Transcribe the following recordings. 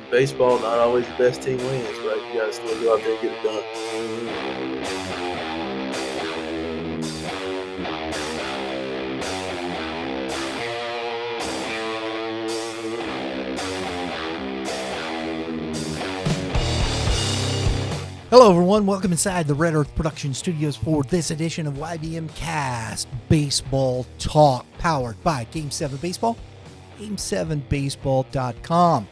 baseball, not always the best team wins, right? You got to still go out there and get it done. Hello, everyone. Welcome inside the Red Earth Production Studios for this edition of YBMcast Baseball Talk, powered by Game 7 Baseball, Game7Baseball.com.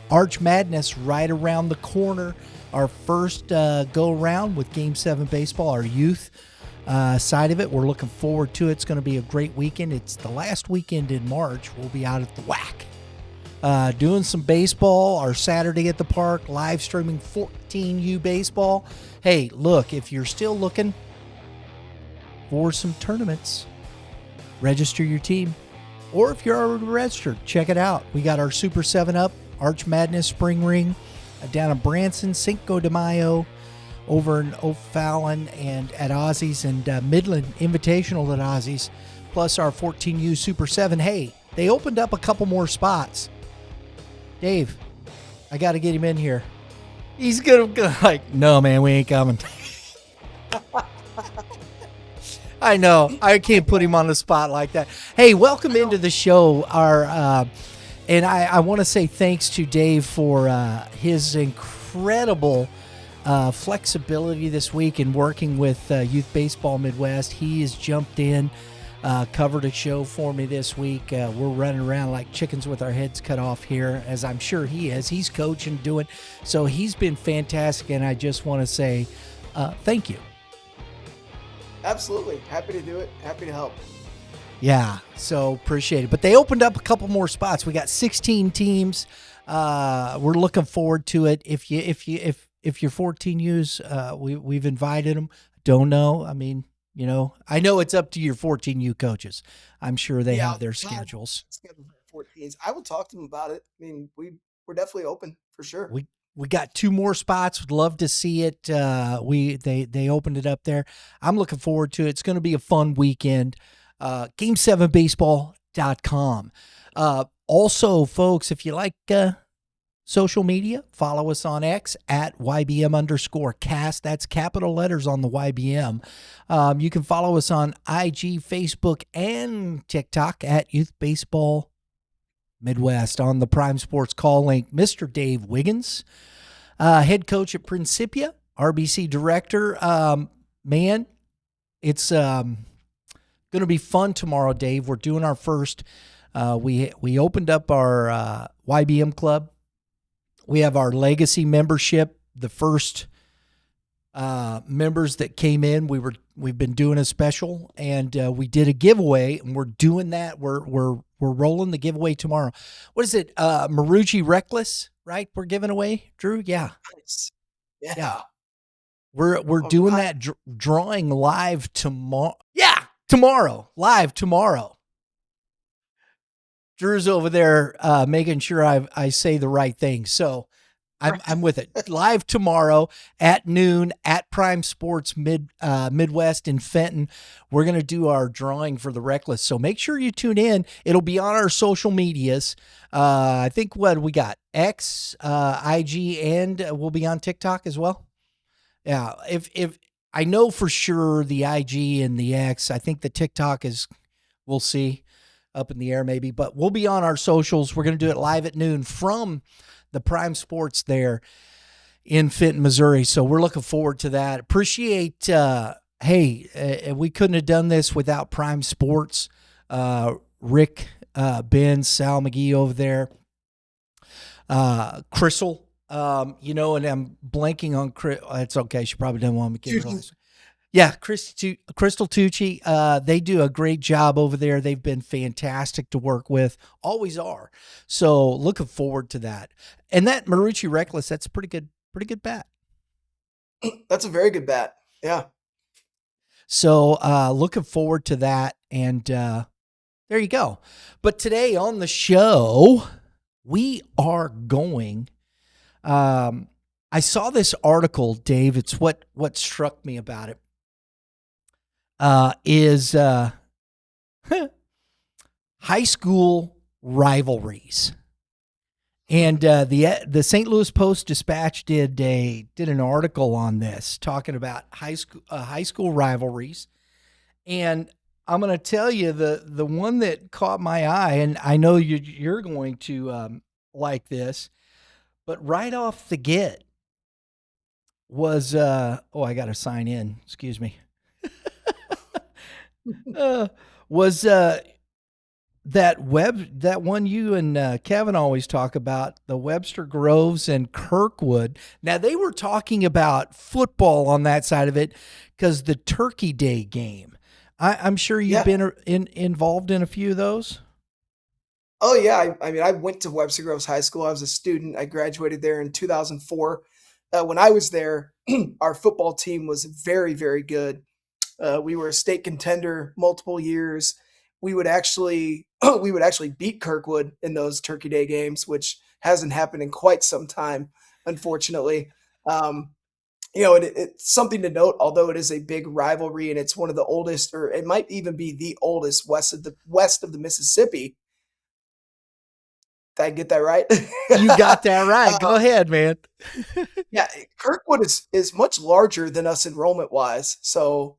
Arch Madness right around the corner. Our first go-around with Game 7 Baseball, our youth side of it. We're looking forward to it. It's going to be a great weekend. It's the last weekend in March. We'll be out at the WAC. Doing some baseball, our Saturday at the park, live streaming 14U baseball. Hey, look, if you're still looking for some tournaments, register your team. Or if you're already registered, check it out. We got our Super 7-Up, Arch Madness Spring Ring down in Branson, Cinco de Mayo, over in O'Fallon and at Ozzy's, and Midland Invitational at Ozzy's, plus our 14U Super 7. Hey, they opened up a couple more spots. Dave, I got to get him in here. He's going to like, no, man, we ain't coming. I know. I can't put him on the spot like that. Hey, welcome into the show. And I want to say thanks to Dave for his incredible flexibility this week in working with Youth Baseball Midwest. He has jumped in. Covered a show for me this week. We're running around like chickens with our heads cut off here, as I'm sure he is. He's coaching, doing. So he's been fantastic, and I just want to say thank you. Absolutely. Happy to do it. Happy to help. Yeah, so appreciate it. But they opened up a couple more spots. We got 16 teams. We're looking forward to it. If you're 14Us, we've invited them. Don't know. I mean, you know, I know it's up to your 14U coaches. I'm sure they have their schedules. For 14s. I will talk to them about it. I mean, we're definitely open for sure. We got 2 more spots. Would love to see it. They opened it up there. I'm looking forward to it. It's going to be a fun weekend. Game7Baseball.com. Also, folks, if you like social media, follow us on X at YBM_cast. That's capital letters on the YBM. You can follow us on IG, Facebook, and TikTok at Youth Baseball Midwest. On the Prime Sports call link, Mr. Dave Wiggins, head coach at Principia, RBC director. Man, it's going to be fun tomorrow, Dave. We're doing our first. We opened up our YBM Club. We have our legacy membership. The first members that came in, we've been doing a special, and we did a giveaway, and we're doing that. We're rolling the giveaway tomorrow. What is it? Marucci Reckless, right? We're giving away, Drew. Yeah. Nice. Yeah. We're doing that drawing live tomorrow. Yeah, tomorrow, live tomorrow. Drew's over there making sure I say the right thing. So I'm with it. Live tomorrow at noon at Prime Sports Midwest in Fenton. We're going to do our drawing for the Reckless. So make sure you tune in. It'll be on our social medias. I think what we got, X, IG, and we'll be on TikTok as well. Yeah. If I know for sure the IG and the X, I think the TikTok we'll see. Up in the air maybe, but we'll be on our socials. We're going to do it live at noon from the Prime Sports there in Fenton, Missouri. So we're looking forward to that. Appreciate, we couldn't have done this without Prime Sports. Rick, Ben, Sal McGee over there. Crystal, and I'm blanking on Chris. It's okay. She probably didn't want me to give her last. Yeah, Crystal Tucci, they do a great job over there. They've been fantastic to work with, always are. So looking forward to that. And that Marucci Reckless, that's a pretty good bat. That's a very good bat. Yeah. So looking forward to that. And there you go. But today on the show, we are going. I saw this article, Dave. It's what struck me about it. Is high school rivalries. And the St. Louis Post Dispatch did an article on this, talking about high school rivalries. And I'm going to tell you the one that caught my eye, and I know you're going to like this, but right off the get was oh, I got to sign in. Excuse me. Uh, was that one you and Kevin always talk about, the Webster Groves and Kirkwood. Now they were talking about football on that side of it because the Turkey Day game. I'm sure you've Yeah. been involved in a few of those. Oh yeah. I mean, I went to Webster Groves High School. I was a student. I graduated there in 2004. When I was there, our football team was very, very good. We were a state contender multiple years. We would actually we would actually beat Kirkwood in those Turkey Day games, which hasn't happened in quite some time, unfortunately. Um, it's something to note. Although it is a big rivalry and it's one of the oldest, or it might even be the oldest west of the Mississippi. Did I get that right? You got that right. Go uh, ahead, man. Yeah, Kirkwood is much larger than us enrollment wise. So,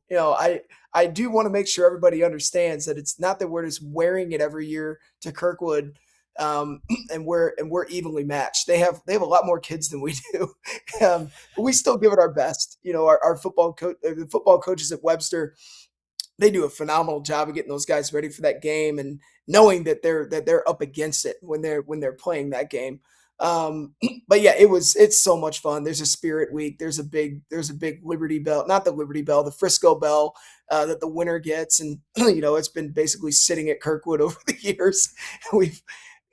I do want to make sure everybody understands that it's not that we're just wearing it every year to Kirkwood, and we're evenly matched. They have a lot more kids than we do, but we still give it our best. Our football coach, the football coaches at Webster, they do a phenomenal job of getting those guys ready for that game and knowing that they're up against it when they're playing that game. But yeah, it's so much fun. There's a Spirit Week. There's a big Liberty Bell, not the Liberty Bell, the Frisco Bell that the winner gets, and it's been basically sitting at Kirkwood over the years. We've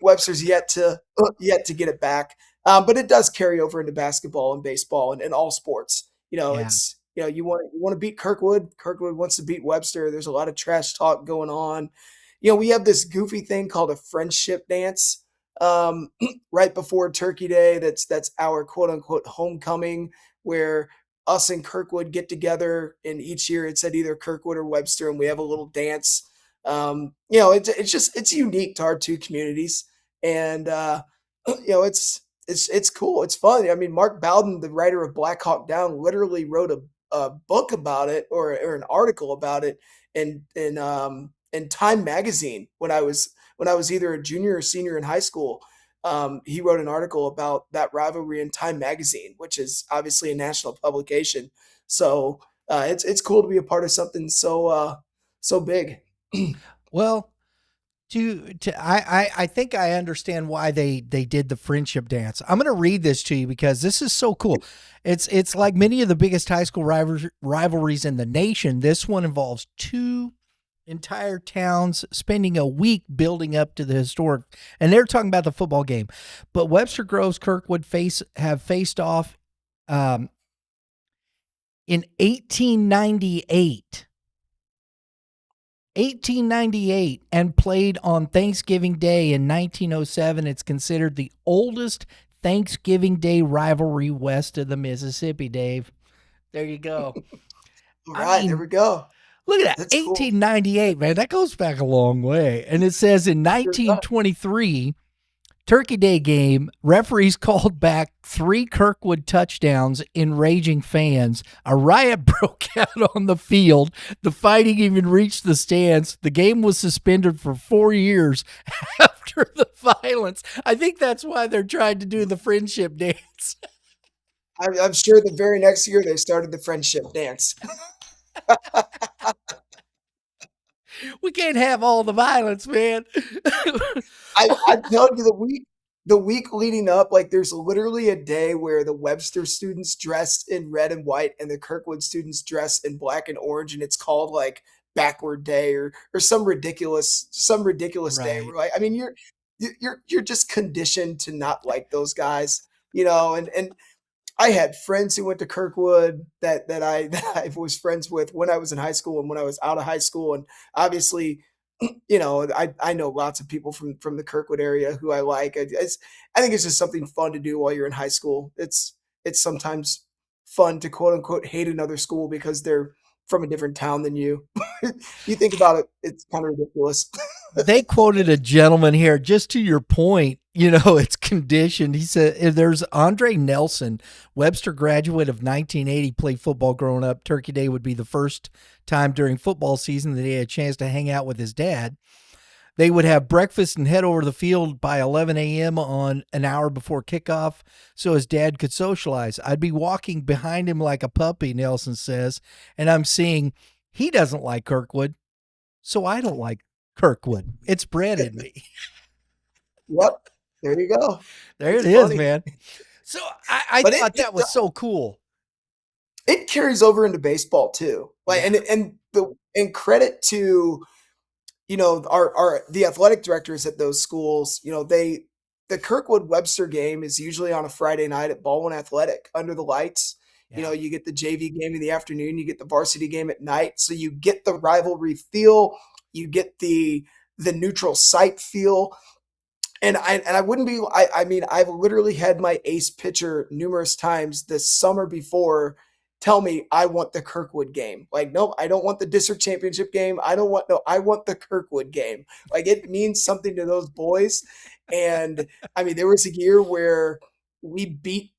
Webster's yet to get it back. But it does carry over into basketball and baseball and all sports. Yeah. It's you want to beat Kirkwood. Kirkwood wants to beat Webster. There's a lot of trash talk going on. We have this goofy thing called a friendship dance right before Turkey Day. That's our quote unquote homecoming, where us and Kirkwood get together, and each year it's at either Kirkwood or Webster, and we have a little dance. It's unique to our two communities, and it's cool. It's fun. I mean, Mark Bowden, the writer of Black Hawk Down, literally wrote a book about it, or an article about it in Time magazine when I was either a junior or senior in high school. He wrote an article about that rivalry in Time magazine, which is obviously a national publication. So it's cool to be a part of something so big. Well, I think I understand why they did the friendship dance. I'm going to read this to you because this is so cool. It's like many of the biggest high school rivalries in the nation. This one involves two entire towns spending a week building up to the historic, and they're talking about the football game. But Webster Groves Kirkwood have faced off in 1898. 1898 and played on Thanksgiving Day in 1907. It's considered the oldest Thanksgiving Day rivalry west of the Mississippi, Dave. There you go. All I right, there mean, we go. look at that. That's cool. 1898, man. That goes back a long way. And it says in Sure does. 1923, Turkey Day game, referees called back 3 Kirkwood touchdowns, enraging fans. A riot broke out on the field. The fighting even reached the stands. The game was suspended for 4 years after the violence. I think that's why they're trying to do the friendship dance. I'm sure the very next year they started the friendship dance. We can't have all the violence, man. I tell you, the week leading up, like there's literally a day where the Webster students dressed in red and white and the Kirkwood students dress in black and orange, and it's called like backward day, or some ridiculous day. Right. Right? I mean, you're just conditioned to not like those guys. And I had friends who went to Kirkwood that that I was friends with when I was in high school and when I was out of high school, and obviously, I know lots of people from the Kirkwood area who I like. I think it's just something fun to do while you're in high school. It's sometimes fun to quote unquote hate another school because from a different town than you. You think about it, it's kind of ridiculous. They quoted a gentleman here, just to your point, it's conditioned. He said, if there's Andre Nelson, Webster graduate of 1980, played football growing up. Turkey Day would be the first time during football season that he had a chance to hang out with his dad. They would have breakfast and head over to the field by 11 a.m. on an hour before kickoff so his dad could socialize. I'd be walking behind him like a puppy, Nelson says, and I'm seeing he doesn't like Kirkwood, so I don't like Kirkwood. It's bred in me. Yep. There you go. There That's it is, funny. man. So I But thought that was so cool. it carries over into baseball too. Like, and credit to, our the athletic directors at those schools. The Kirkwood Webster game is usually on a Friday night at Baldwin Athletic under the lights. Yeah. You get the JV game in the afternoon, you get the varsity game at night, so you get the rivalry feel, you get the neutral site feel. And I wouldn't be I mean, I've literally had my ace pitcher numerous times this summer before tell me I want the Kirkwood game. Like, nope, I don't want the district championship game. I want the Kirkwood game. Like, it means something to those boys. And I mean, there was a year where we beat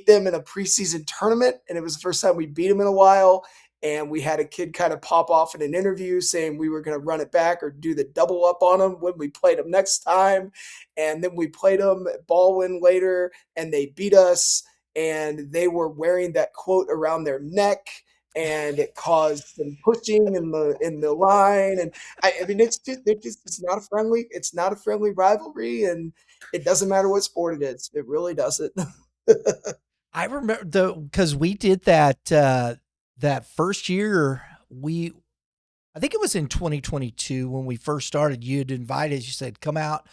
them in a preseason tournament, and it was the first time we beat them in a while. And we had a kid kind of pop off in an interview saying we were going to run it back or do the double up on them when we played them next time. And then we played them at Baldwin later, and they beat us. And they were wearing that quote around their neck, and it caused some pushing in the line. And I mean, it's not a friendly rivalry, and it doesn't matter what sport it is. It really doesn't. I remember because we did that first year. I think it was in 2022 when we first started. You'd invited us. You said, come out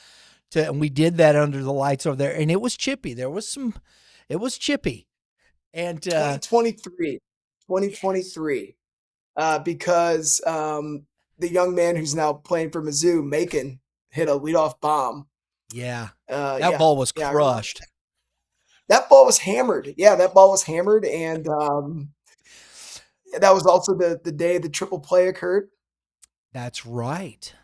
and we did that under the lights over there, and it was chippy. It was chippy. And 2023, because the young man who's now playing for Mizzou, Macon, hit a leadoff bomb. Yeah, that ball was crushed. That ball was hammered. Yeah, that ball was hammered, and that was also the day the triple play occurred. That's right.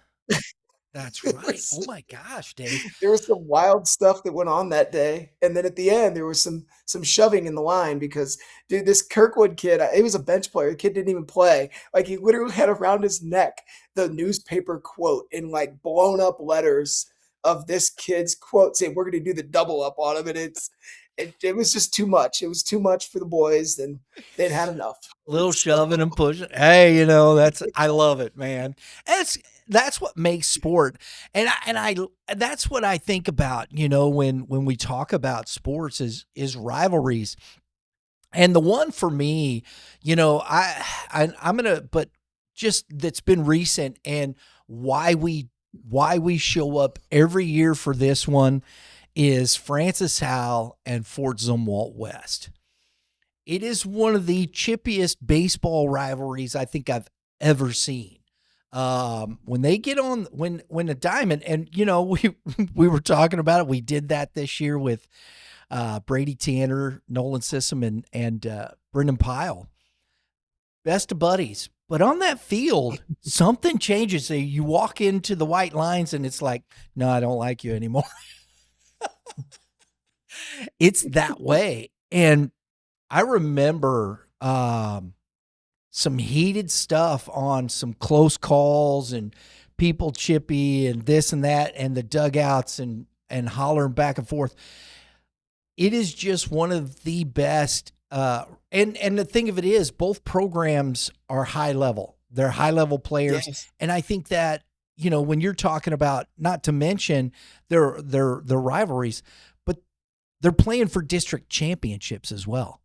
That's right. Oh my gosh, Dave. There was some wild stuff that went on that day. And then at the end, there was some shoving in the line because, dude, this Kirkwood kid, he was a bench player. The kid didn't even play. Like, he literally had around his neck the newspaper quote in like blown up letters of this kid's quote saying, we're going to do the double up on him. And it was just too much. It was too much for the boys, and they'd had enough. Little shoving and pushing. Hey, I love it, man. That's what makes sport. And that's what I think about, when we talk about sports is rivalries. And the one for me, I'm going to, but just that's been recent and why we show up every year for this one is Francis Howell and Fort Zumwalt West. It is one of the chippiest baseball rivalries I think I've ever seen. When they get on, when a diamond, and we were talking about it. We did that this year with Brady Tanner, Nolan Sissom, and Brendan Pyle, best of buddies. But on that field, something changes. So you walk into the white lines, and it's like, no, I don't like you anymore. It's that way. And I remember some heated stuff on some close calls and people chippy and this and that and the dugouts and hollering back and forth. It is just one of the best. And the thing of it is, both programs are high level. They're high level players. Yes. And I think that, when you're talking about, not to mention their rivalries, but they're playing for district championships as well.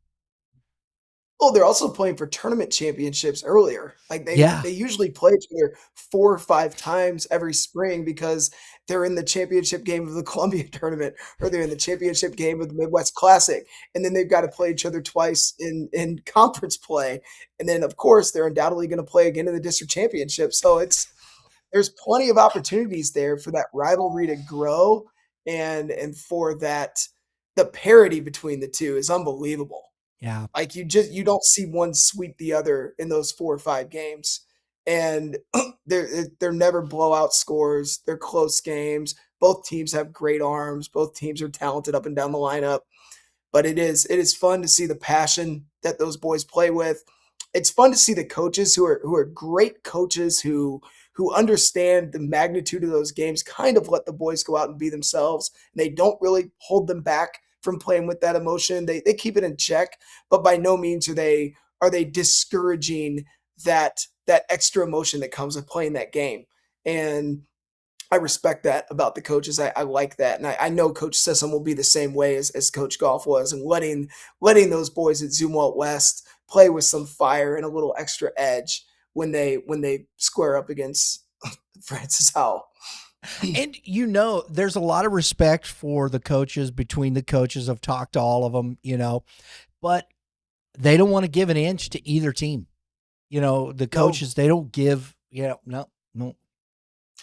Oh, they're also playing for tournament championships earlier. Like they usually play each other 4 or 5 times every spring because they're in the championship game of the Columbia tournament or they're in the championship game of the Midwest Classic. And then they've got to play each other twice in conference play. And then, of course, they're undoubtedly going to play again in the district championship. So there's plenty of opportunities there for that rivalry to grow and for that the parity between the two is unbelievable. Yeah. Like you don't see one sweep the other in those 4 or 5 games. And they're never blowout scores. They're close games. Both teams have great arms. Both teams are talented up and down the lineup. But it is fun to see the passion that those boys play with. It's fun to see the coaches who are great coaches who understand the magnitude of those games, kind of let the boys go out and be themselves. And they don't really hold them back from playing with that emotion. They keep it in check, but by no means are they discouraging that extra emotion that comes with playing that game. And I respect that about the coaches. I like that, and I know Coach Sissom will be the same way as Coach Goff was, and letting those boys at Zumwalt West play with some fire and a little extra edge when they square up against Francis Howell. And there's a lot of respect for the coaches between the coaches. I've talked to all of them, but they don't want to give an inch to either team. The No, coaches, they don't give, no, no.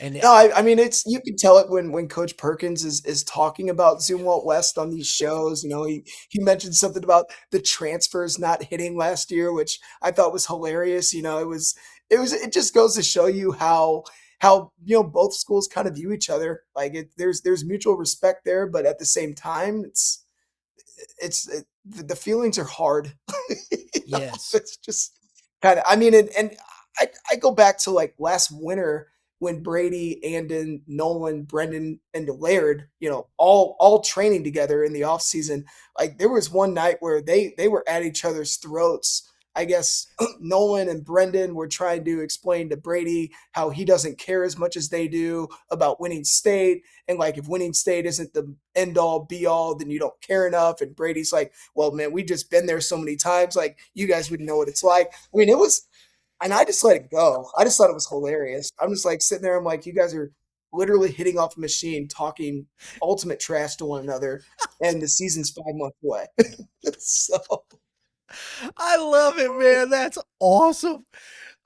And no, I mean it's you can tell it when Coach Perkins is talking about Zumwalt West on these shows. He mentioned something about the transfers not hitting last year, which I thought was hilarious. It just goes to show you how both schools kind of view each other. Like there's mutual respect there, but at the same time, the feelings are hard. yes, It's just kind of, I mean, and I go back to like last winter when Brady, Andon, Nolan, Brendan, and Laird, all training together in the off season. Like there was one night where they were at each other's throats. I guess Nolan and Brendan were trying to explain to Brady how he doesn't care as much as they do about winning state. And like, if winning state isn't the end all be all, then you don't care enough. And Brady's like, well, man, we've just been there so many times. Like, you guys wouldn't know what it's like. I mean, and I just let it go. I just thought it was hilarious. I'm just like sitting there. I'm like, you guys are literally hitting off a machine, talking ultimate trash to one another. And the season's 5 months away. So, I love it, man. That's awesome.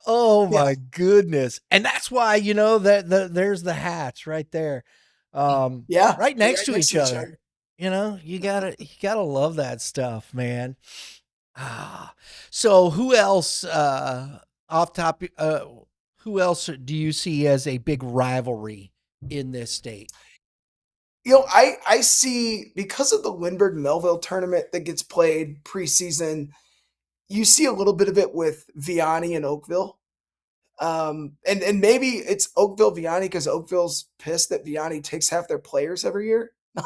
Oh yeah. my goodness. And that's why, there's the hats right there. Yeah. Right They're next right to next each to each other. other. You gotta love that stuff, man. Ah. So who else off top who else do you see as a big rivalry in this state? I see, because of the Lindbergh Melville tournament that gets played preseason, you see a little bit of it with Vianney and Oakville. And maybe it's Oakville Vianney because Oakville's pissed that Vianney takes half their players every year. I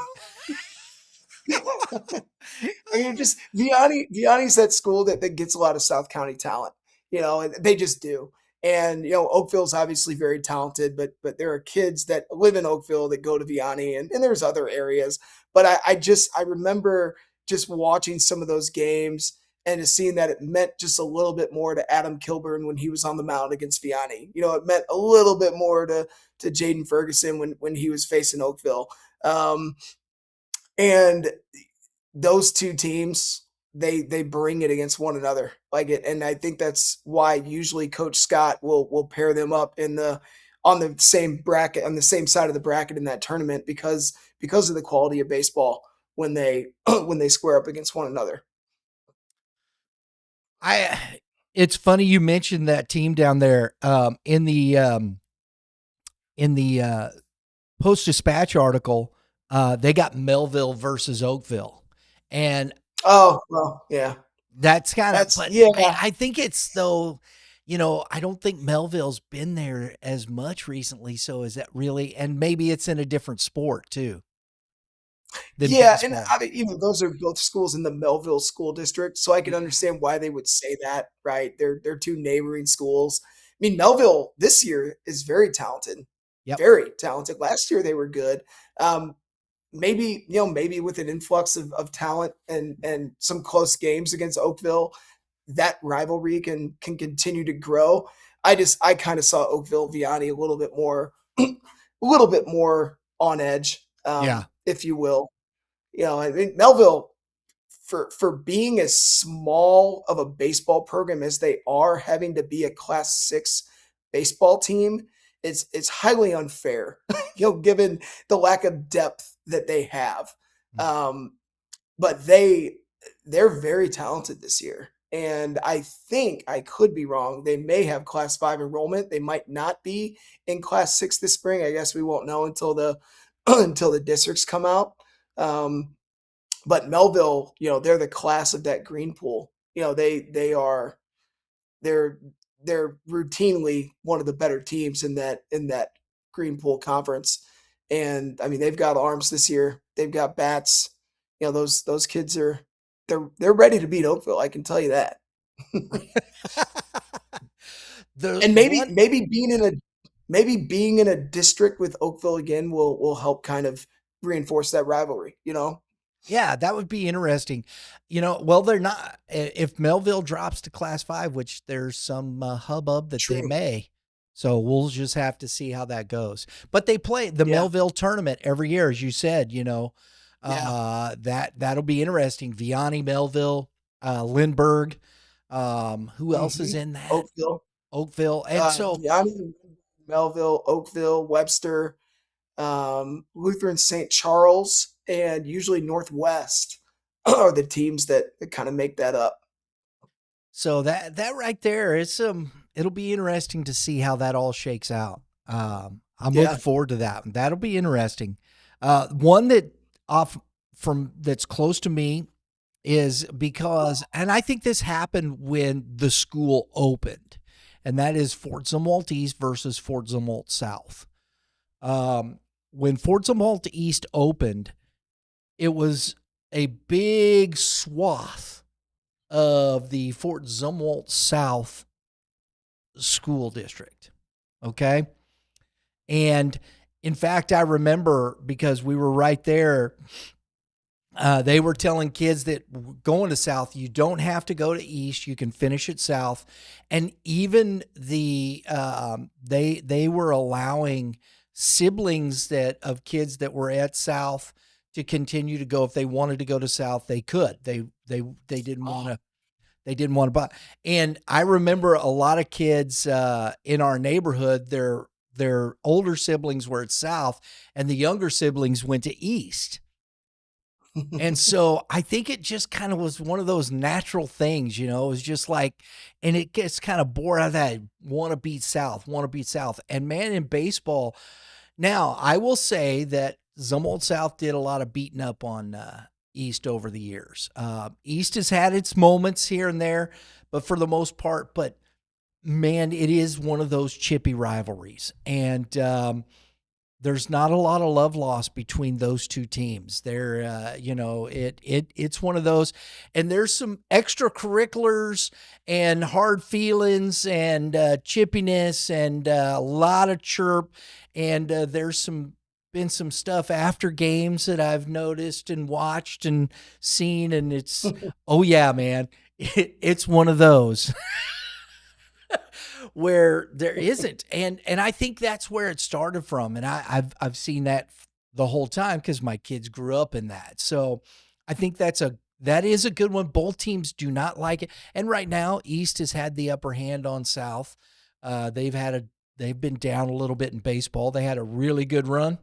mean, just Vianney's that school that gets a lot of South County talent, and they just do. And Oakville's obviously very talented, but there are kids that live in Oakville that go to Vianney, and there's other areas. But I remember just watching some of those games and just seeing that it meant just a little bit more to Adam Kilburn when he was on the mound against Vianney. It meant a little bit more to Jaden Ferguson when he was facing Oakville. And those two teams, they bring it against one another, like it, and I think that's why usually Coach Scott will pair them up on the same bracket, on the same side of the bracket in that tournament, because of the quality of baseball when they when they square up against one another. It's funny you mentioned that team down there in the Post Dispatch article. They got Melville versus Oakville, and Oh well, yeah, that's kind of, that's but yeah. I think it's though, I don't think Melville's been there as much recently. So is that really, and maybe it's in a different sport too than Yeah, and baseball. I mean, those are both schools in the Melville School District, so I can Mhm. understand why they would say that, right? They're two neighboring schools. I mean, Melville this year is very talented, Yep. very talented. Last year they were good. Um, maybe with an influx of talent and some close games against Oakville, that rivalry can continue to grow. I kind of saw Oakville Vianney a little bit more, a little bit more on edge, Yeah. if you will. I mean, Melville, for being as small of a baseball program as they are, having to be a Class 6 baseball team, it's highly unfair, given the lack of depth that they have. Mm. Um, but they're very talented this year. And I think I could be wrong. They may have Class 5 enrollment. They might not be in Class 6 this spring. I guess we won't know until the until the districts come out. Um, but Melville, they're the class of that green pool. They're they're routinely one of the better teams in that green pool conference. And I mean, they've got arms this year. They've got bats. Those kids they're ready to beat Oakville. I can tell you that. The And maybe one being in a district with Oakville again will help kind of reinforce that rivalry. Yeah, that would be interesting. Well, they're not. If Melville drops to Class 5, which there's some hubbub that they True. may. So we'll just have to see how that goes. But they play the Yeah. Melville tournament every year, as you said. Yeah. That'll be interesting. Vianney, Melville, Lindbergh. Who else is Mhm. in that? Oakville. Oakville. And so Yanni, Melville, Oakville, Webster, Lutheran St. Charles, and usually Northwest are the teams that kind of make that up. So that right there is it'll be interesting to see how that all shakes out. I'm Yeah. looking forward to that. That'll be interesting. One that's close to me is because, and I think this happened when the school opened, and that is Fort Zumwalt East versus Fort Zumwalt South. When Fort Zumwalt East opened, it was a big swath of the Fort Zumwalt South school district. Okay. And in fact, I remember because we were right there, they were telling kids that going to South, you don't have to go to East. You can finish at South. And even they were allowing siblings of kids that were at South to continue to go. If they wanted to go to South, they could. They didn't want to. They didn't want to buy. And I remember a lot of kids in our neighborhood, their older siblings were at South, and the younger siblings went to East. And so I think it just kind of was one of those natural things, it was just like, and it gets kind of bored out of that. Want to beat South. And man, in baseball, now I will say that Zumwalt South did a lot of beating up on East over the years. East has had its moments here and there, but for the most part, but man, it is one of those chippy rivalries. And there's not a lot of love lost between those two teams. It's one of those, and there's some extracurriculars and hard feelings and chippiness and a lot of chirp. And there's been some stuff after games that I've noticed and watched and seen. And it's, oh yeah, man, it's one of those. Where there isn't, and I think that's where it started from, and I've seen that the whole time because my kids grew up in that. So I think that is a good one. Both teams do not like it, and right now East has had the upper hand on South. They've been down a little bit in baseball. They had a really good run.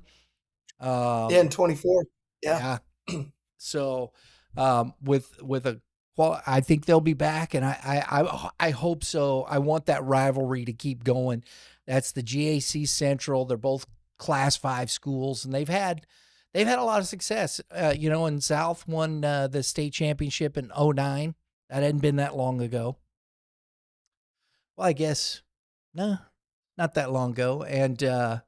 Yeah, in 24. Yeah. Yeah. So with a well, I think they'll be back, and I hope so. I want that rivalry to keep going. That's the GAC Central. They're both Class 5 schools, and they've had a lot of success. And South won the state championship in 2009. That hadn't been that long ago. Well, I guess no, not that long ago, and I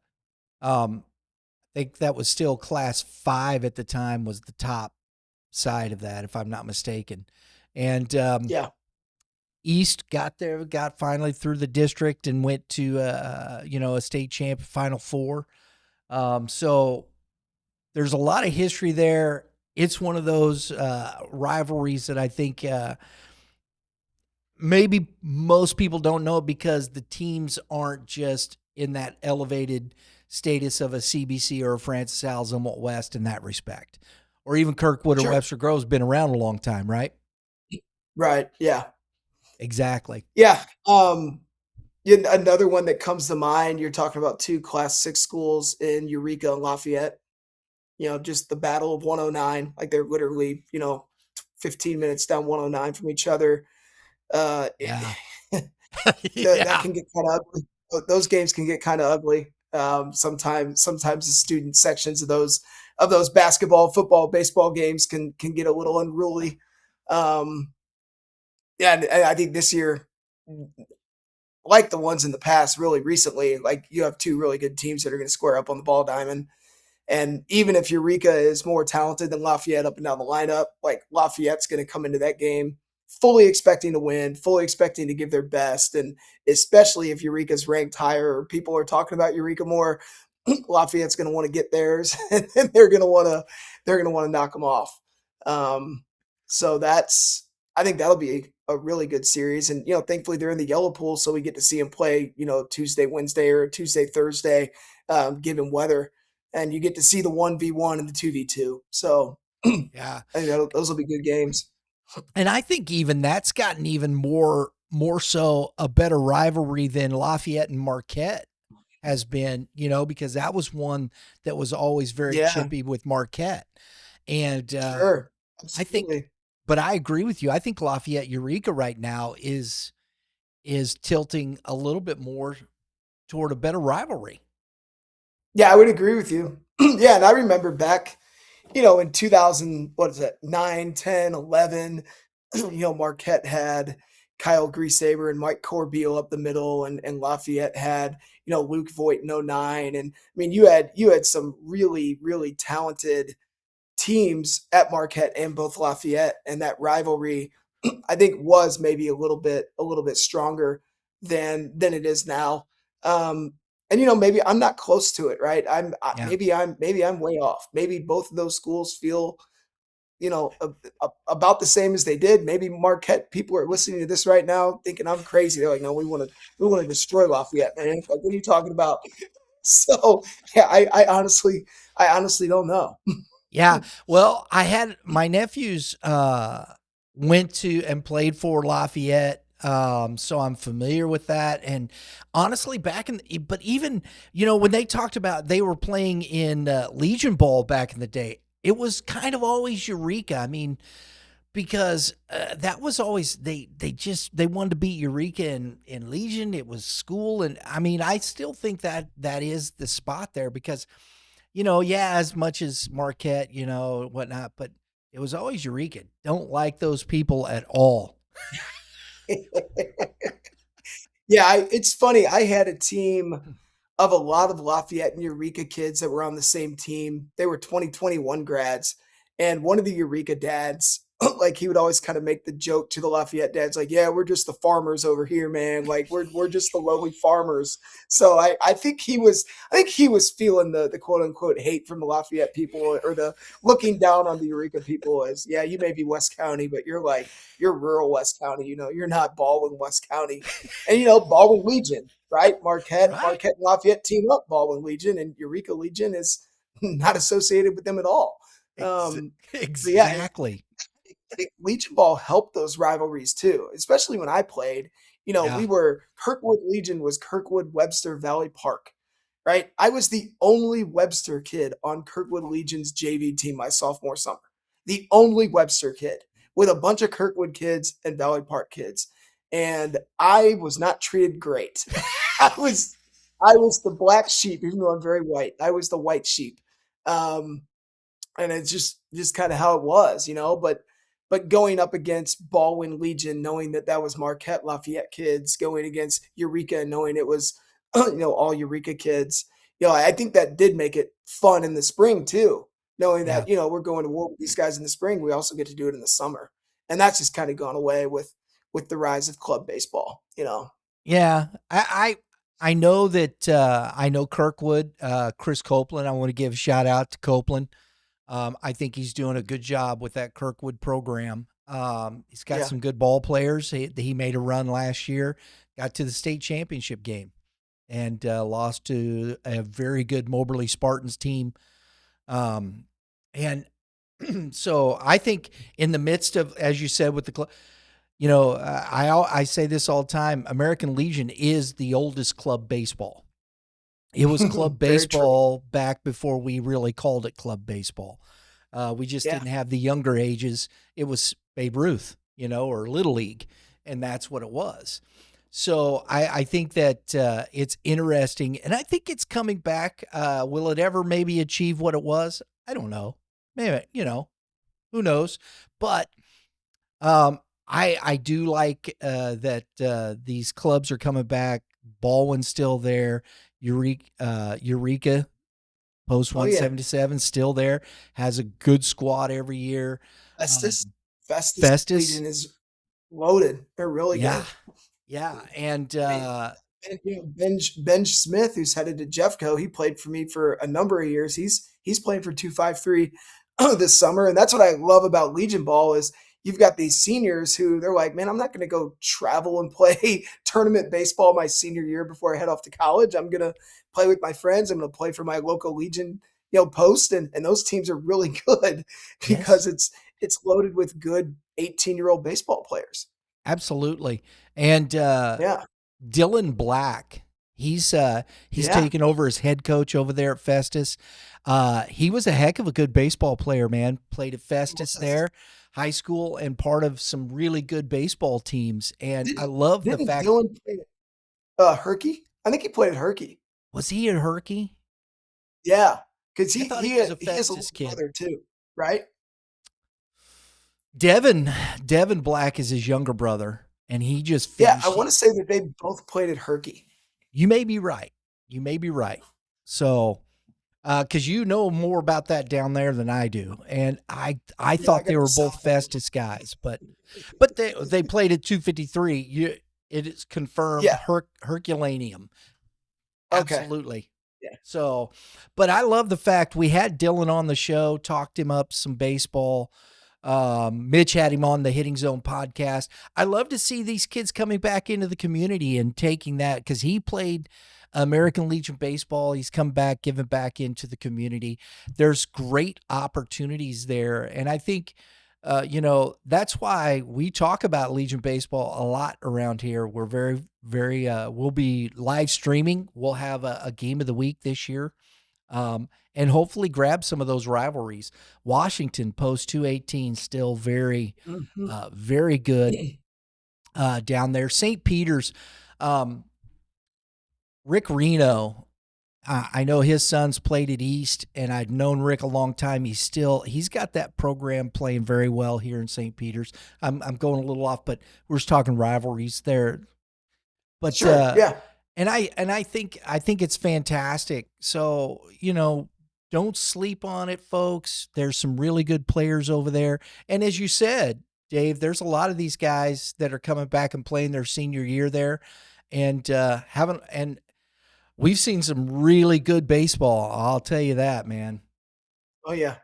think that was still Class 5 at the time was the top side of that, if I'm not mistaken. And Yeah. East got finally through the district and went to a state champ Final Four. So there's a lot of history there. It's one of those rivalries that I think maybe most people don't know because the teams aren't just in that elevated status of a CBC or a Francis Al Zumwalt West in that respect, or even Kirkwood or Sure. Webster Grove's been around a long time, right? Right. Yeah. Exactly. Yeah. Another one that comes to mind, you're talking about two Class 6 schools in Eureka and Lafayette. Just the Battle of 109. Like they're literally, 15 minutes down 109 from each other. Yeah. That Yeah. can get kind of ugly. Those games can get kind of ugly. Sometimes the student sections of those basketball, football, baseball games can get a little unruly. Um, yeah, and I think this year, like the ones in the past, really recently, like you have two really good teams that are going to square up on the ball diamond. And even if Eureka is more talented than Lafayette up and down the lineup, like Lafayette's going to come into that game fully expecting to win, fully expecting to give their best. And especially if Eureka's ranked higher or people are talking about Eureka more, Lafayette's going to want to get theirs and they're going to want to knock them off. Um, so I think that'll be a really good series. And, thankfully they're in the yellow pool. So we get to see them play, Tuesday, Wednesday or Tuesday, Thursday, given weather, and you get to see the 1v1 and the 2v2. So I Yeah. think those will be good games. And I think even that's gotten even more so a better rivalry than Lafayette and Marquette has been, because that was one that was always very Yeah, chippy with Marquette. And sure. I think, Absolutely. but I agree with you. I think Lafayette Eureka right now is tilting a little bit more toward a better rivalry. Yeah, I would agree with you. Yeah, and I remember back, in 2000, what is it, 9, 10, 11, Marquette had Kyle Griesaber and Mike Corbeil up the middle, and Lafayette had, Luke Voigt in '09. And I mean, you had some really, really talented teams at Marquette and both Lafayette, and that rivalry, I think, was maybe a little bit stronger than it is now. And maybe I'm not close to it, right? Yeah. Maybe I'm way off. Maybe both of those schools feel about the same as they did. Maybe Marquette people are listening to this right now thinking I'm crazy. They're like, no, we want to destroy Lafayette, man. Like, what are you talking about? So yeah, I honestly don't know. Yeah. Well, I had my nephews went to and played for Lafayette. So I'm familiar with that. And honestly, but even, when they talked about they were playing in Legion Ball back in the day, it was kind of always Eureka. I mean, because that was always, they wanted to beat Eureka in Legion. It was school. And I mean, I still think that is the spot there because, yeah, as much as Marquette, whatnot, but it was always Eureka. Don't like those people at all. Yeah, it's funny. I had a team of a lot of Lafayette and Eureka kids that were on the same team. They were 2021 grads, and one of the Eureka dads, like he would always kind of make the joke to the Lafayette dads, like, "Yeah, we're just the farmers over here, man. Like we're just the lowly farmers." So I think he was feeling the quote unquote hate from the Lafayette people or the looking down on the Eureka people as, yeah, you may be West County, but you're rural West County. You're not Baldwin West County, and Baldwin Legion, right? Marquette, Right. Marquette and Lafayette team up. Baldwin Legion and Eureka Legion is not associated with them at all. Ex- So yeah, exactly. Legion ball helped those rivalries too, especially when I played. Yeah. We were Kirkwood Legion was Kirkwood Webster Valley Park, right? I was the only Webster kid on Kirkwood Legion's JV team my sophomore summer. The only Webster kid with a bunch of Kirkwood kids and Valley Park kids. And I was not treated great. I was I was the black sheep, even though I'm very white. I was the white sheep. Um, and it's just kind of how it was, but going up against Baldwin Legion, knowing that was Marquette Lafayette kids, going against Eureka, knowing it was all Eureka kids, I think that did make it fun in the spring too, knowing Yeah. that we're going to war with these guys in the spring. We also get to do it in the summer, and that's just kind of gone away with the rise of club baseball. Yeah. I know that I know Kirkwood, Chris Copeland. I want to give a shout out to Copeland. I think he's doing a good job with that Kirkwood program. He's got Yeah, some good ball players. He made a run last year, got to the state championship game, and lost to a very good Moberly Spartans team. Um, and so I think in the midst of, as you said, with the club, I say this all the time. American Legion is the oldest club baseball. It was club very true. baseball back before we really called it club baseball. We just Yeah. didn't have the younger ages. It was Babe Ruth, or Little League, and that's what it was. So I think that it's interesting, and I think it's coming back. Will it ever maybe achieve what it was? I don't know. Maybe, who knows? But um, I do like that these clubs are coming back. Baldwin's still there. Eureka Post Oh yeah. 177 still there. Has a good squad every year. Festus. Um, Festus Festus, Legion is loaded. They're really yeah, good. yeah, and I mean, and, Benj Smith, who's headed to Jeffco, he played for me for a number of years. He's playing for 253 this summer, and that's what I love about Legion Ball is you've got these seniors who they're like, man, I'm not going to go travel and play tournament baseball my senior year before I head off to college. I'm going to play with my friends. I'm going to play for my local Legion, post, and those teams are really good yes, because it's loaded with good 18-year-old baseball players. absolutely. And Yeah, Dylan Black, he's yeah, taken over as head coach over there at Festus. He was a heck of a good baseball player, man. Played at he Festus was. there, high school, and part of some really good baseball teams. And I Didn't love the didn't fact, Dylan play Herky? I think he played at Herky. was he a Herky? Yeah, because I he thought he he was a he has a Festus little kid. brother too, right? Devin Black is his younger brother, and he just Yeah, I finished. want to say that they both played at Herky. You may be right. You may be right. So, because you know more about that down there than I do, and I Yeah, I thought they got the were both South end. Festus guys, but they played at 253. It is confirmed Yeah. Herculaneum. Okay. Absolutely. Yeah. So, but I love the fact we had Dylan on the show, talked him up some baseball. Mitch had him on the Hitting Zone podcast. I love to see these kids coming back into the community and taking that because he played American Legion baseball. He's come back, giving back into the community. There's great opportunities there. And I think, that's why we talk about Legion baseball a lot around here. We're very, very, we'll be live streaming. We'll have a game of the week this year. And hopefully grab some of those rivalries. Washington post 218 still very, Mhm. very good down there. St. Peter's, um, Rick Reno. I know his son's played at East, and I'd known Rick a long time. He's got that program playing very well here in St. Peter's. I'm going a little off, but we're just talking rivalries there. But Sure. Yeah. and I think it's fantastic. So, don't sleep on it, folks. There's some really good players over there. And as you said, Dave, there's a lot of these guys that are coming back and playing their senior year there and haven't and we've seen some really good baseball. I'll tell you that, man. Oh yeah.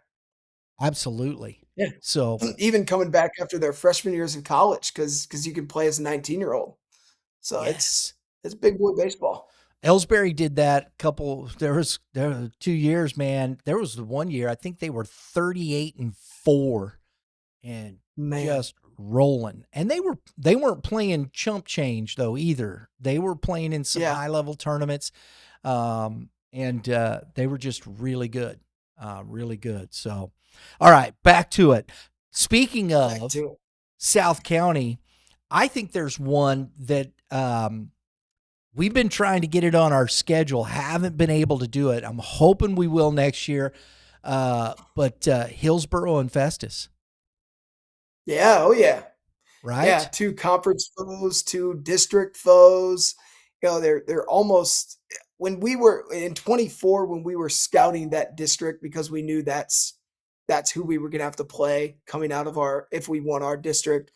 Absolutely. Yeah. So, Even coming back after their freshman years in college, because you can play as a 19-year-old. So yes. it's big boy baseball. Ellsbury did that couple there were 2 years, man. There was the one year I think they were 38-4 and Man. just rolling. And they weren't playing chump change though either. They were playing in some Yeah. high level tournaments. And they were just really good. Really good. So, all right, back to it. Speaking Back of to it. South County, I think there's one that we've been trying to get it on our schedule, haven't been able to do it. I'm hoping we will next year. But Hillsboro and Festus, Yeah. Oh yeah. Yeah, right? 2 conference foes, 2 district foes. They're almost when we were in 24 when we were scouting that district because we knew that's who we were gonna have to play coming out of our if we won our district.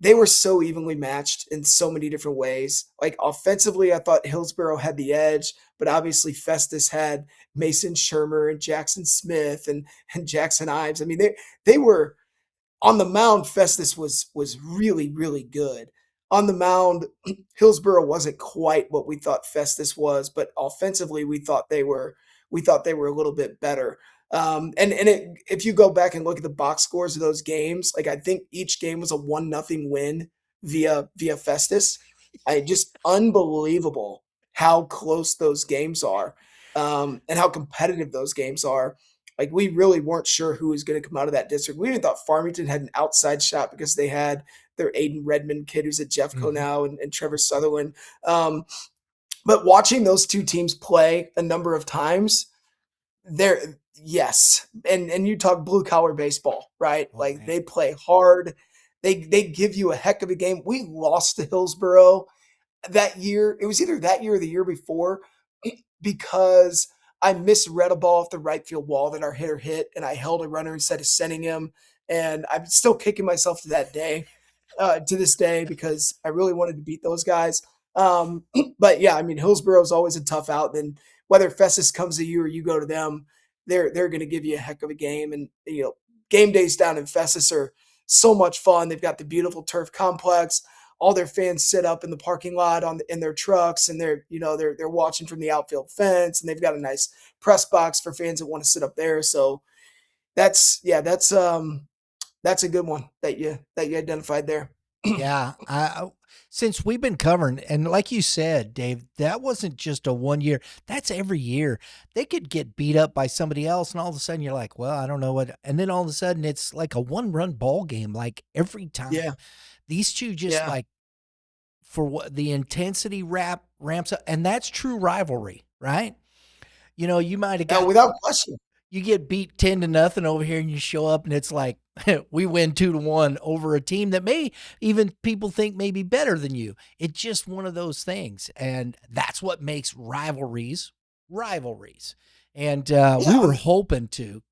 They were so evenly matched in so many different ways. Like offensively, I thought Hillsborough had the edge, but obviously Festus had Mason Shermer and Jackson Smith and Jackson Ives. I mean, they were on the mound, Festus was really, really good. On the mound, Hillsborough wasn't quite what we thought Festus was, but offensively, we thought they were a little bit better. If you go back and look at the box scores of those games, like I think each game was a 1-0 win via Festus. I just unbelievable how close those games are, and how competitive those games are. Like we really weren't sure who was going to come out of that district. We even thought Farmington had an outside shot because they had their Aiden Redmond kid who's at Jeffco Mhm. now and Trevor Sutherland. But watching those two teams play a number of times, they're yes. And you talk blue collar baseball, right? Oh Like man. they play hard. They give you a heck of a game. We lost to Hillsboro that year. It was either that year or the year before because I misread a ball off the right field wall that our hitter hit, and I held a runner instead of sending him. And I'm still kicking myself to this day because I really wanted to beat those guys. But yeah, I mean, Hillsboro is always a tough out. Then whether Festus comes to you or you go to them, they're going to give you a heck of a game. And game days down in Festus are so much fun. They've got the beautiful turf complex. All their fans sit up in the parking lot in their trucks, and they're watching from the outfield fence, and they've got a nice press box for fans that want to sit up there. So that's a good one that you identified there. Yeah, since we've been covering, and like you said, Dave, that wasn't just a 1 year. That's every year. They could get beat up by somebody else, and all of a sudden you're like, well, I don't know what. And then all of a sudden it's like a one-run ball game, like every Yeah, time. These two just yeah, like for what the intensity ramps up, and that's true rivalry, right? You might have yeah, got without question. you get beat 10-0 over here and you show up and it's like we win 2-1 over a team that may even people think may be better than you. It's just one of those things. And that's what makes rivalries rivalries. And we Yeah, were hoping to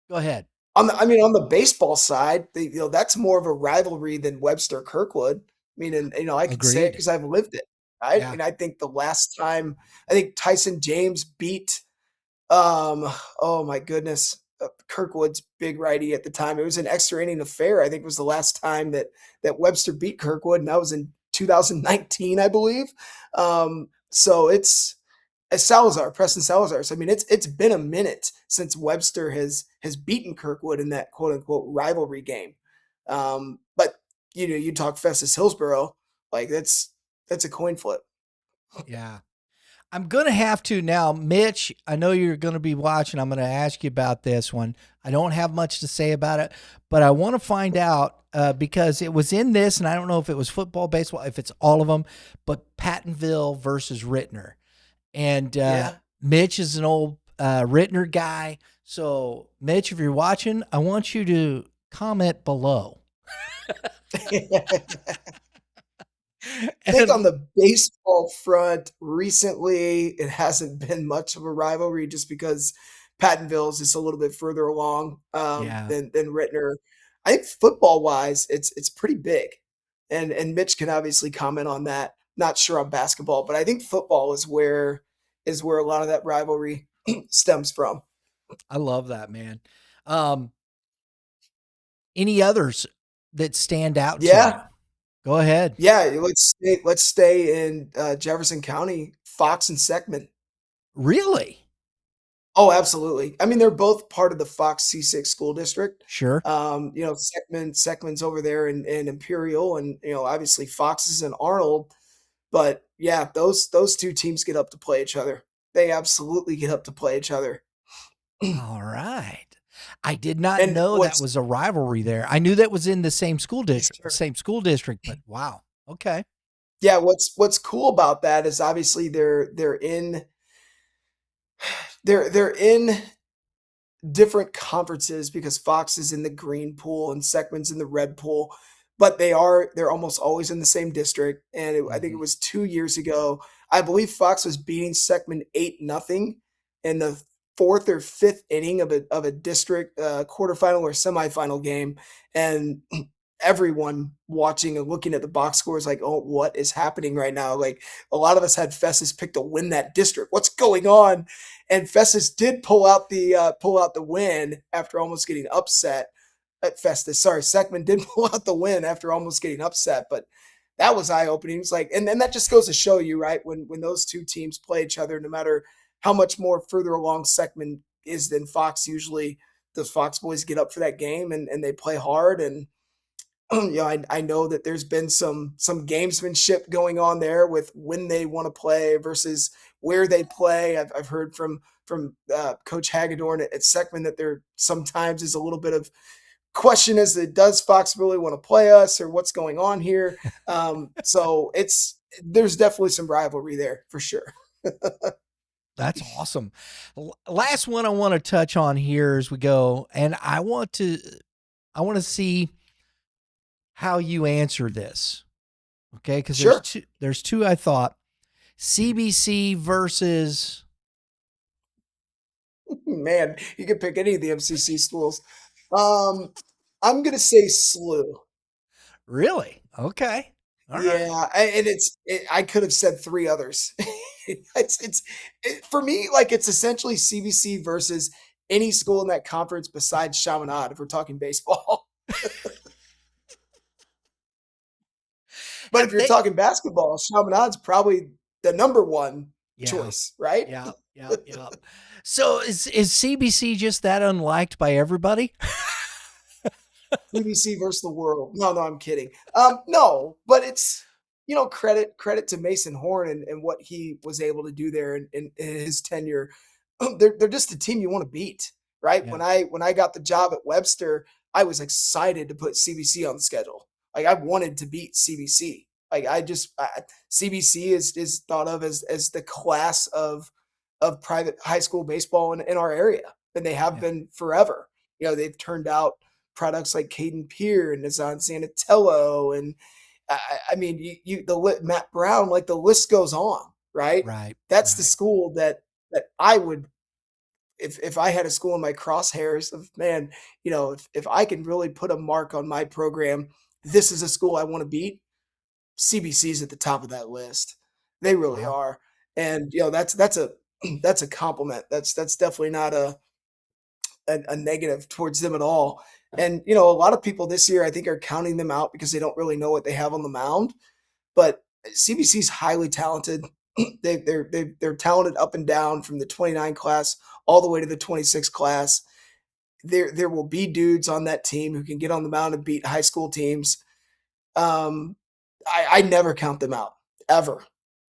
go ahead. on the baseball side, that's more of a rivalry than Webster Kirkwood. I mean, and I can say it Agreed. because I've lived it, right? Yeah. And I think the last time I think Tyson James beat Um, oh my goodness, Kirkwood's big righty at the time. It was an extra inning affair. I think was the last time that Webster beat Kirkwood, and that was in 2019, I believe. So it's Preston Salazar. So I mean, it's been a minute since Webster has beaten Kirkwood in that quote unquote rivalry game. But you talk Festus Hillsboro, like that's a coin flip. Yeah. I'm going to have to now, Mitch. I know you're going to be watching. I'm going to ask you about this one. I don't have much to say about it, but I want to find out because it was in this, and I don't know if it was football, baseball, if it's all of them, but Pattonville versus Rittner. And Yeah. Mitch is an old Rittner guy. So, Mitch, if you're watching, I want you to comment below. I think And on the baseball front, recently, it hasn't been much of a rivalry just because Pattonville is just a little bit further along yeah, than Rittner. I think football wise, it's pretty big, and Mitch can obviously comment on that. Not sure on basketball, but I think football is where a lot of that rivalry stems from. I love that, man. Um, any others that stand out to you? Yeah, Go ahead. yeah. Let's stay in Jefferson County, Fox and Seckman. Really? Oh, absolutely. I mean, they're both part of the Fox C6 school district. Sure. Seckman's over there in Imperial, and obviously Fox is in Arnold. But yeah, those two teams get up to play each other. They absolutely get up to play each other. All right. I did not And know that what's was a rivalry there. I knew that was in the sure. same school district, but wow. Okay. Yeah, what's cool about that is obviously they're in different conferences because Fox is in the green pool and Seckman's in the red pool, but they're almost always in the same district. And I think it Mhm. was 2 years ago. I believe Fox was beating Seckman 8-0 in the fourth or fifth inning of a district quarterfinal or semifinal game, and everyone watching and looking at the box score is like, oh, what is happening right now? Like a lot of us had Festus pick to win that district. What's going on? And Festus did pull out the win after almost getting upset. Festus, sorry, Seckman did pull out the win after almost getting upset, but that was eye opening. It's like, and then that just goes to show you, right? When those two teams play each other, no matter how much more further along Seckman is than Fox, usually the Fox boys get up for that game and they play hard. And I know that there's been some gamesmanship going on there with when they want to play versus where they play. I've heard from from Coach Hagedorn at Seckman that there sometimes is a little bit of question as to does Fox really want to play us or what's going on here. So there's definitely some rivalry there for sure. That's awesome. Last one I want to touch on here as we go, and I want to see how you answer this. Okay, because Sure. there's two I thought. CBC versus, Man, you could pick any of the MCC schools. I'm gonna say SLU. really? Okay. All right. Yeah, I could have said 3 others. For me, like, it's essentially CBC versus any school in that conference besides Chaminade, if we're talking baseball. But if you're talking basketball, Chaminade's probably the number 1 Yeah. choice, right? Yeah. So is CBC just that unliked by everybody? CBC versus the world. No, I'm kidding. No, but it's credit to Mason Horn and what he was able to do there in his tenure. They're just the team you want to beat, right? Yeah. When I got the job at Webster, I was excited to put CBC on the schedule. Like, I wanted to beat CBC. Like, CBC is thought of as the class of private high school baseball in our area, and they have been forever. They've turned out products like Caden Peer and Nazan Sanatello, and I mean, Matt Brown, like, the list goes on, right? Right. That's the school that I would, if I had a school in my crosshairs of, man, if I can really put a mark on my program, this is a school I want to beat. CBC's at the top of that list. They really Wow. are. And that's a compliment. That's definitely not a negative towards them at all. And a lot of people this year, I think, are counting them out because they don't really know what they have on the mound. But CBC's highly talented. They're talented up and down from the 29 class all the way to the 26 class. There will be dudes on that team who can get on the mound and beat high school teams. I never count them out, ever.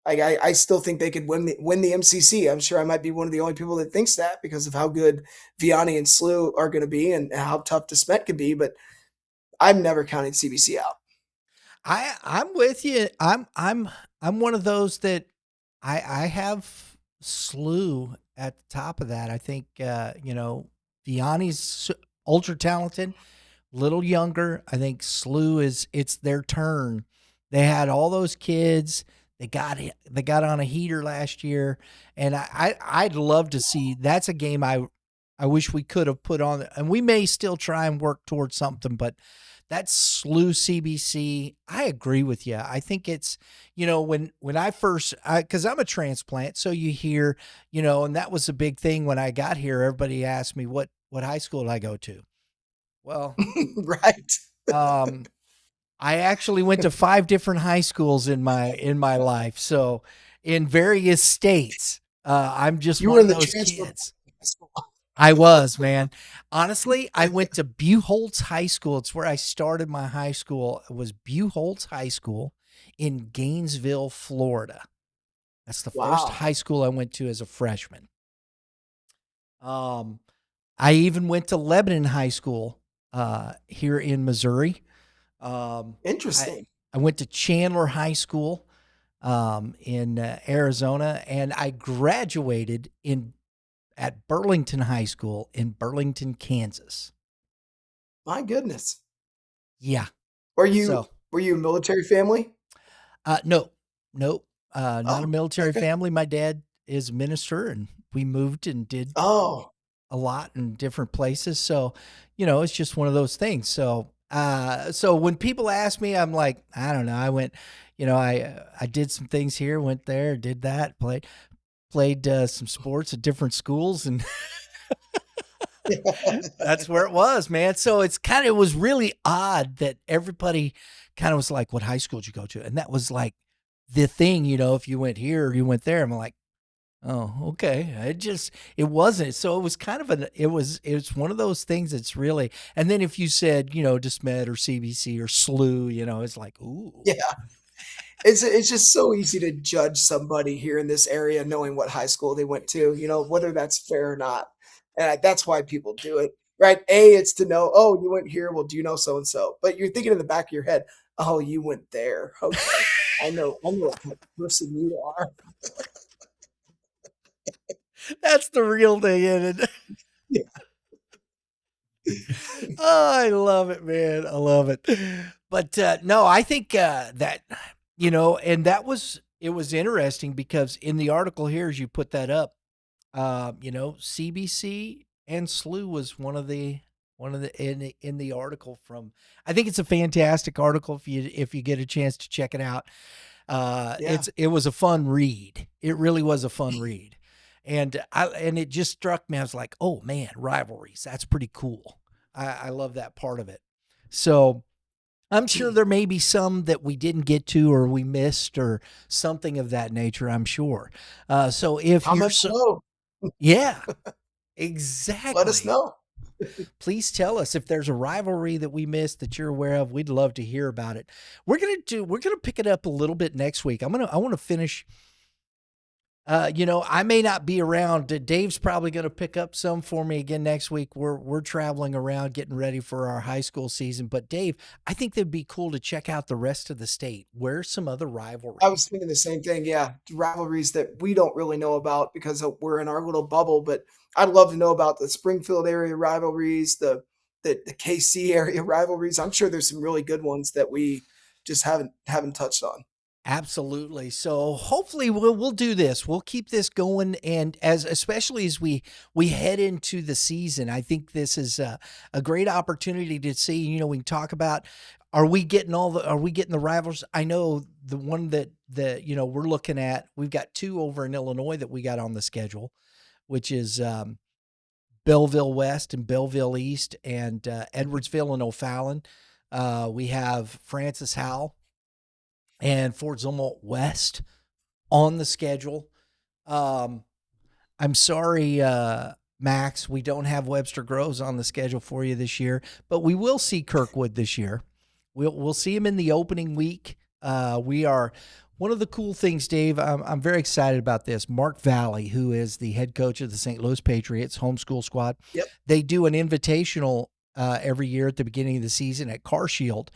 I still think they could win the MCC. I'm sure I might be one of the only people that thinks that because of how good Vianney and SLU are going to be and how tough DeSmet can be. But I'm never counting CBC out. I'm with you. I'm one of those that I have SLU at the top of that. I think Vianney's ultra talented, little younger. I think SLU it's their turn. They had all those kids. They got on a heater last year, and I'd love to see. That's a game I wish we could have put on, and we may still try and work towards something. But that's SLU CBC. I agree with you. I think it's when I first because I'm a transplant, so you hear and that was a big thing when I got here. Everybody asked me what high school did I go to. Well, right. I actually went to 5 different high schools in my life. So in various states, I'm just one of those kids. I was, man. Honestly, I went to Buchholz High School. It's where I started my high school. It was Buchholz High School in Gainesville, Florida. That's the first high school I went to as a freshman. I even went to Lebanon High School here in Missouri. Interesting. I went to Chandler High School in Arizona, and I graduated at Burlington High School in Burlington, Kansas. My goodness. Yeah. Were you a military family? No, not a military family. My dad is a minister, and we moved and did a lot in different places. So, it's just one of those things. So when people ask me, I'm like, I don't know. I went, I did some things here, went there, did that, played some sports at different schools, and that's where it was, man. So it was really odd that everybody kind of was like, what high school did you go to? And that was like the thing, if you went here or you went there, I'm like, oh, okay. It wasn't. So it was kind of it's one of those things that's really, and then if you said, DeSmet or CBC or SLU, it's like, ooh. Yeah. It's just so easy to judge somebody here in this area knowing what high school they went to, whether that's fair or not. And that's why people do it, right? A, it's to know, oh, you went here. Well, do you know so and so? But you're thinking in the back of your head, oh, you went there. Okay, I know what type of person you are. That's the real thing, isn't it? Yeah. Oh, I love it, man. I love it. But no, I think that, and it was interesting because in the article here, as you put that up, CBC and SLU was one of the in the article from. I think it's a fantastic article if you get a chance to check it out. Yeah. It was a fun read. It really was a fun read, and it just struck me. I was like, oh man, rivalries. That's pretty cool. I love that part of it. So I'm sure there may be some that we didn't get to or we missed or something of that nature. I'm sure. So if you're Comment below. yeah, Let us exactly. know. Please tell us if there's a rivalry that we missed that you're aware of. We'd love to hear about it. We're gonna pick it up a little bit next week. I want to finish. I may not be around. Dave's probably going to pick up some for me again next week. We're traveling around getting ready for our high school season. But Dave, I think that'd be cool to check out the rest of the state. Where's some other I was rivalries? thinking the same thing. Yeah, rivalries that we don't really know about because we're in our little bubble. But I'd love to know about the Springfield area rivalries, the KC area rivalries. I'm sure there's some really good ones that we just haven't touched on. Absolutely. So hopefully we'll do this. We'll keep this going, and especially as we head into the season, I think this is a great opportunity to see. We can talk about are we getting the rivals? I know the one that we're looking at. We've got two over in Illinois that we got on the schedule, which is Belleville West and Belleville East, and Edwardsville and O'Fallon. We have Francis Howell and Fort Zumwalt West on the schedule. Um, I'm sorry, Max, we don't have Webster Groves on the schedule for you this year, but we will see Kirkwood this year. We'll see him in the opening week. We are one of the cool things, Dave. I'm very excited about this. Mark Valley, who is the head coach of the St. Louis Patriots homeschool squad, Yep. they do an invitational every year at the beginning of the season at Car Shield,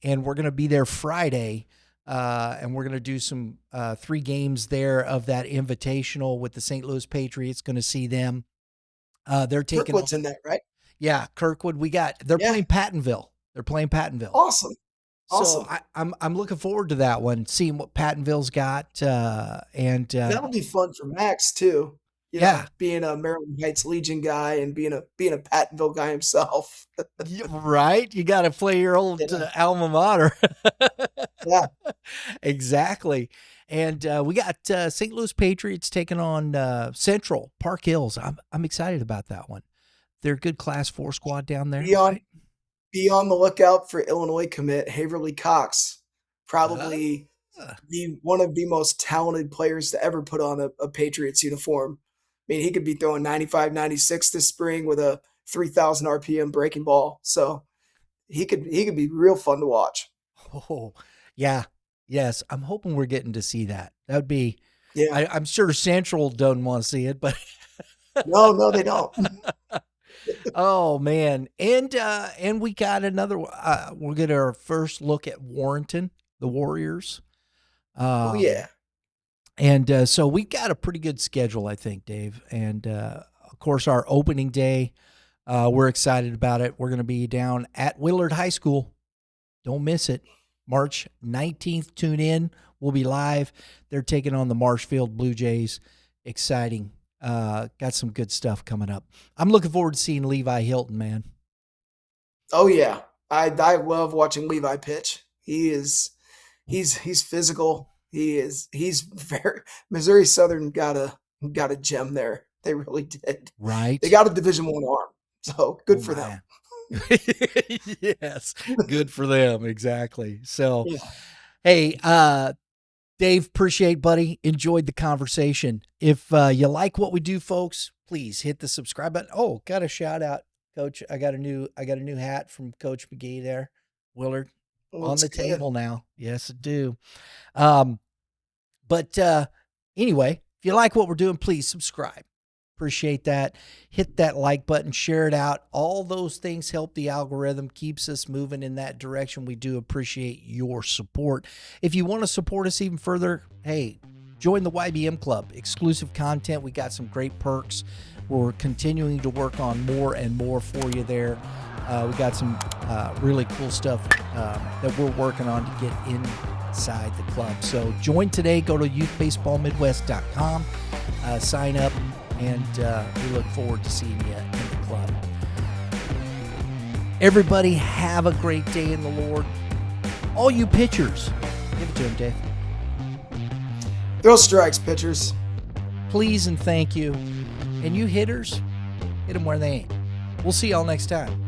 and we're going to be there Friday. And we're going to do some 3 games there of that invitational with the St. Louis Patriots. Going to see them. They're taking on, Kirkwood's in that, right? yeah, Kirkwood. They're Yeah. playing Pattonville. They're playing Pattonville. Awesome. So Awesome. I'm looking forward to that one, seeing what Pattonville's got. That'll be fun for Max too. Yeah, Being a Maryland Heights Legion guy and being a Pattonville guy himself. right. You got to play your old Yeah. alma mater. Yeah. Exactly. And we got St. Louis Patriots taking on Central Park Hills. I'm excited about that one. They're a good Class 4 squad down there, Be on right? be on the lookout for Illinois commit Haverly Cox. Uh, Probably the one of the most talented players to ever put on a Patriots uniform. I mean, he could be throwing 95, 96 this spring with a 3,000 RPM breaking ball. So he could be real fun to watch. oh, yeah. Yes. I'm hoping we're getting to see that. That would be, Yeah. I'm sure Central don't want to see it, but No, no, they don't. oh man. And we got another, we'll get our first look at Warrenton, the Warriors. Oh Um, yeah. And so we got a pretty good schedule, I think, Dave. And of course, our opening day, we're excited about it. We're going to be down at Willard High School. Don't miss it. March 19th, tune in. We'll be live. They're taking on the Marshfield Blue Jays. Exciting. Got some good stuff coming up. I'm looking forward to seeing Levi Hilton, man. Oh yeah. I love watching Levi pitch. He's physical. He's very Missouri Southern got a gem there. They really did. They Right? got a Division 1 arm. So good Oh, for them. man. Yes. Good for them. Exactly. So, Yeah. hey, Dave, appreciate, buddy. Enjoyed the conversation. If you like what we do, folks, please hit the subscribe button. Oh, got a shout out, Coach. I got a new hat from Coach McGee there, Willard. on the table now. Yes, I do. But anyway, if you like what we're doing, please subscribe. Appreciate that. Hit that like button, share it out. All those things help the algorithm, keeps us moving in that direction. We do appreciate your support. If you want to support us even further, hey, join the YBM Club. Exclusive content. We got some great perks. We're continuing to work on more and more for you there. We got some really cool stuff that we're working on to get inside the club. So join today. Go to youthbaseballmidwest.com. Sign up, and we look forward to seeing you in the club. Everybody have a great day in the Lord. All you pitchers, give it to him, Dave. Throw strikes, pitchers. Please and thank you. And you hitters, hit them where they ain't. We'll see y'all next time.